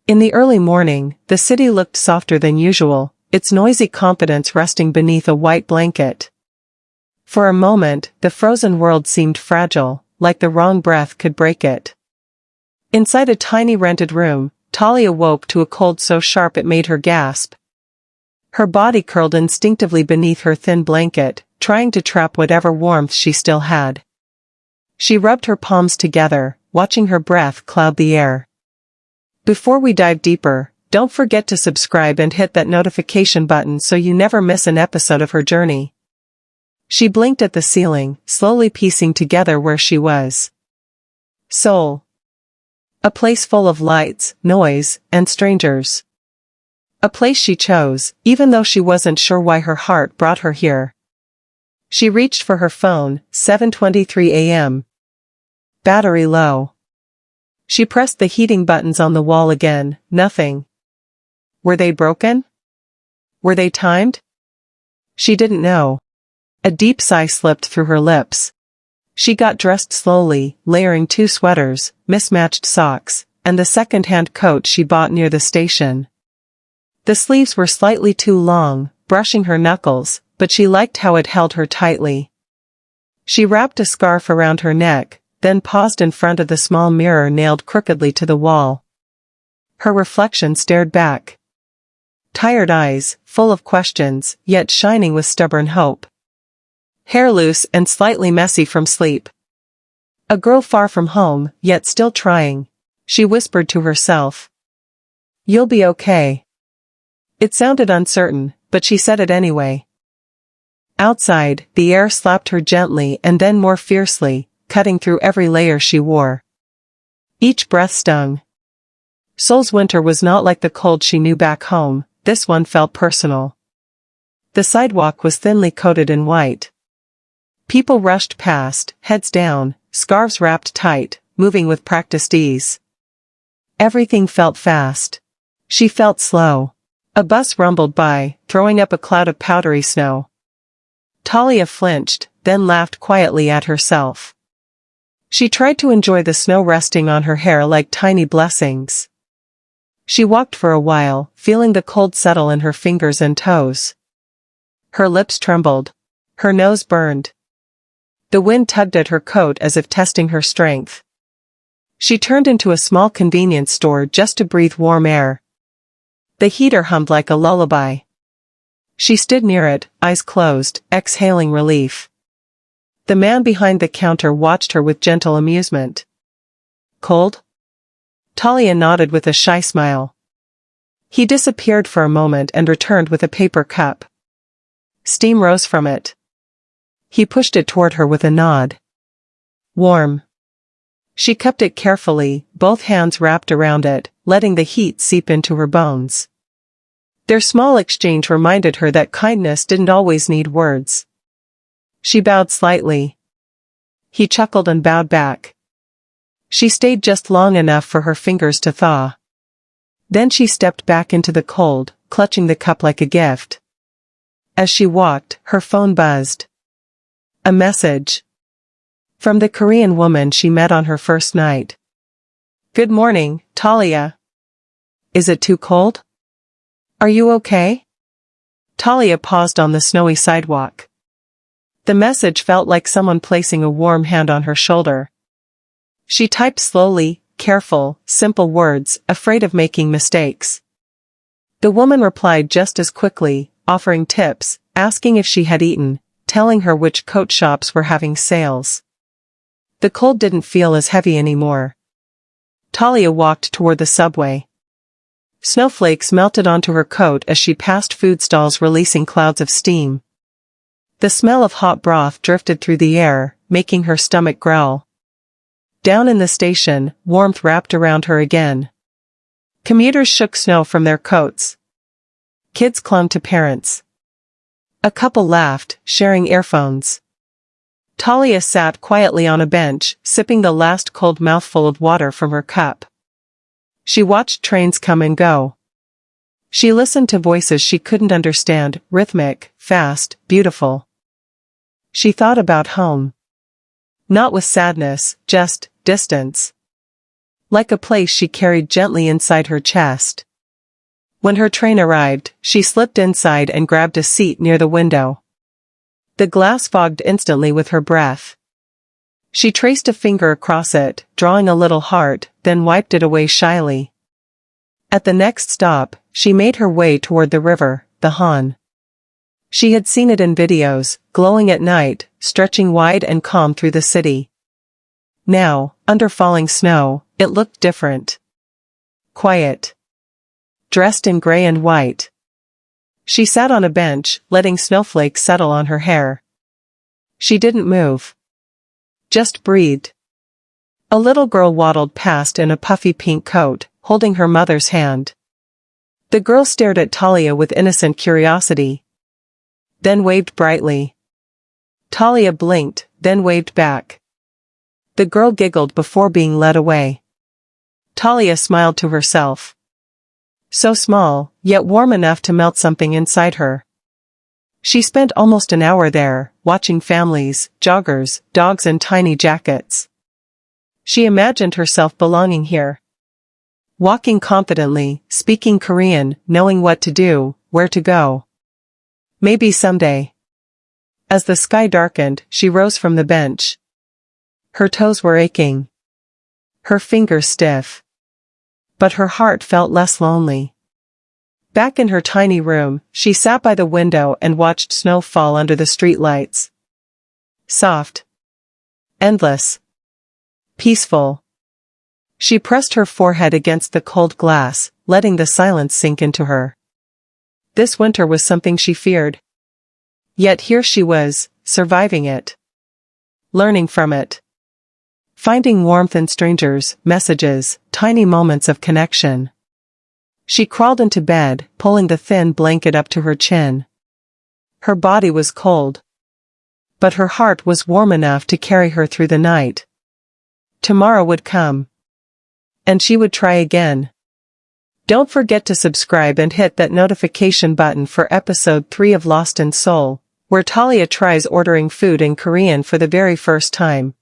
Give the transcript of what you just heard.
In the early morning, the city looked softer than usual, its noisy confidence resting beneath a white blanket. For a moment, the frozen world seemed fragile, like the wrong breath could break it. Inside a tiny rented room, Talia woke to a cold so sharp it made her gasp. Her body curled instinctively beneath her thin blanket, trying to trap whatever warmth she still had. She rubbed her palms together, watching her breath cloud the air. Before we dive deeper, don't forget to subscribe and hit that notification button so you never miss an episode of her journey. She blinked at the ceiling, slowly piecing together where she was. Seoul. A place full of lights, noise, and strangers. A place she chose, even though she wasn't sure why her heart brought her here. She reached for her phone, 7:23 a.m. Battery low. She pressed the heating buttons on the wall again, nothing. Were they broken? Were they timed? She didn't know. A deep sigh slipped through her lips. She got dressed slowly, layering 2 sweaters, mismatched socks, and the second-hand coat she bought near the station. The sleeves were slightly too long, brushing her knuckles, but she liked how it held her tightly. She wrapped a scarf around her neck, then paused in front of the small mirror nailed crookedly to the wall. Her reflection stared back. Tired eyes, full of questions, yet shining with stubborn hope. Hair loose and slightly messy from sleep. A girl far from home, yet still trying. She whispered to herself. You'll be okay. It sounded uncertain, but she said it anyway. Outside, the air slapped her gently and then more fiercely, cutting through every layer she wore. Each breath stung. Seoul's winter was not like the cold she knew back home, this one felt personal. The sidewalk was thinly coated in white. People rushed past, heads down, scarves wrapped tight, moving with practiced ease. Everything felt fast. She felt slow. A bus rumbled by, throwing up a cloud of powdery snow. Talia flinched, then laughed quietly at herself. She tried to enjoy the snow resting on her hair like tiny blessings. She walked for a while, feeling the cold settle in her fingers and toes. Her lips trembled. Her nose burned. The wind tugged at her coat as if testing her strength. She turned into a small convenience store just to breathe warm air. The heater hummed like a lullaby. She stood near it, eyes closed, exhaling relief. The man behind the counter watched her with gentle amusement. Cold? Talia nodded with a shy smile. He disappeared for a moment and returned with a paper cup. Steam rose from it. He pushed it toward her with a nod. Warm. She cupped it carefully, both hands wrapped around it, letting the heat seep into her bones. Their small exchange reminded her that kindness didn't always need words. She bowed slightly. He chuckled and bowed back. She stayed just long enough for her fingers to thaw. Then she stepped back into the cold, clutching the cup like a gift. As she walked, her phone buzzed. A message. From the Korean woman she met on her first night. Good morning, Talia. Is it too cold? Are you okay? Talia paused on the snowy sidewalk. The message felt like someone placing a warm hand on her shoulder. She typed slowly, careful, simple words, afraid of making mistakes. The woman replied just as quickly, offering tips, asking if she had eaten, telling her which coat shops were having sales. The cold didn't feel as heavy anymore. Talia walked toward the subway. Snowflakes melted onto her coat as she passed food stalls releasing clouds of steam. The smell of hot broth drifted through the air, making her stomach growl. Down in the station, warmth wrapped around her again. Commuters shook snow from their coats. Kids clung to parents. A couple laughed, sharing earphones. Talia sat quietly on a bench, sipping the last cold mouthful of water from her cup. She watched trains come and go. She listened to voices she couldn't understand, rhythmic, fast, beautiful. She thought about home. Not with sadness, just distance. like a place she carried gently inside her chest. When her train arrived, she slipped inside and grabbed a seat near the window. The glass fogged instantly with her breath. She traced a finger across it, drawing a little heart, then wiped it away shyly. At the next stop, she made her way toward the river, the Han. She had seen it in videos, glowing at night, stretching wide and calm through the city. Now, under falling snow, it looked different. Quiet. Dressed in gray and white. She sat on a bench, letting snowflakes settle on her hair. She didn't move. Just breathed. A little girl waddled past in a puffy pink coat, holding her mother's hand. The girl stared at Talia with innocent curiosity. Then waved brightly. Talia blinked, then waved back. The girl giggled before being led away. Talia smiled to herself. So small, yet warm enough to melt something inside her. She spent almost an hour there, watching families, joggers, dogs and tiny jackets. She imagined herself belonging here. Walking confidently, speaking Korean, knowing what to do, where to go. Maybe someday. As the sky darkened, she rose from the bench. Her toes were aching. Her fingers stiff. But her heart felt less lonely. Back in her tiny room, she sat by the window and watched snow fall under the streetlights. Soft. Endless. Peaceful. She pressed her forehead against the cold glass, letting the silence sink into her. This winter was something she feared. Yet here she was, surviving it. Learning from it. Finding warmth in strangers, messages, tiny moments of connection. She crawled into bed, pulling the thin blanket up to her chin. Her body was cold. But her heart was warm enough to carry her through the night. Tomorrow would come. And she would try again. Don't forget to subscribe and hit that notification button for episode 3 of Lost in Seoul, where Talia tries ordering food in Korean for the very first time.